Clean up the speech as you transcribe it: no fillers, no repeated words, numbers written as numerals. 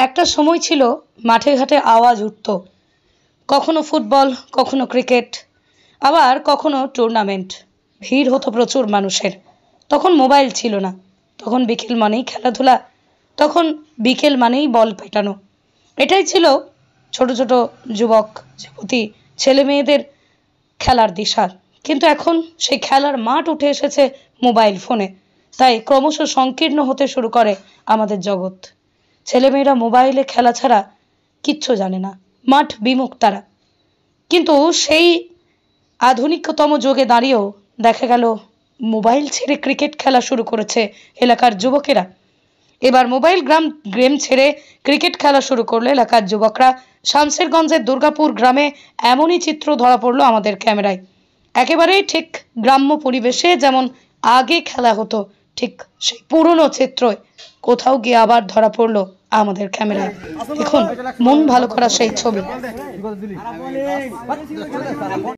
একটা সময় ছিল মাঠে ঘাটে আওয়াজ উঠত, কখনো ফুটবল, কখনো ক্রিকেট, আবার কখনো টুর্নামেন্ট। ভিড় হতো প্রচুর মানুষের। তখন মোবাইল ছিল না, তখন বিকেল মানেই খেলাধুলা, তখন বিকেল মানেই বল পেটানো। এটাই ছিল ছোট ছোট যুবক যুবতী ছেলে মেয়েদের খেলার দিশা। কিন্তু এখন সেই খেলার মাঠ উঠে এসেছে মোবাইল ফোনে। তাই ক্রমশ সংকীর্ণ হতে শুরু করে আমাদের জগৎ। ছেলেমেয়েরা মোবাইলে খেলা ছাড়া কিচ্ছু জানে না, মাঠ বিমুখ তারা। কিন্তু সেই আধুনিকতম যুগে দাঁড়িয়েও দেখা গেল মোবাইল ছেড়ে ক্রিকেট খেলা শুরু করেছে এলাকার যুবকেরা। এবার মোবাইল গেম ছেড়ে ক্রিকেট খেলা শুরু করলো এলাকার যুবকরা। শামসেরগঞ্জের দুর্গাপুর গ্রামে এমনই চিত্র ধরা পড়লো আমাদের ক্যামেরায়। একেবারেই ঠিক গ্রাম্য পরিবেশে যেমন আগে খেলা হতো, ঠিক সেই পুরনো চিত্রই কোথাও গিয়ে আবার ধরা পড়লো আমাদের ক্যামেরায়। দেখুন মন ভালো করা সেই ছবি।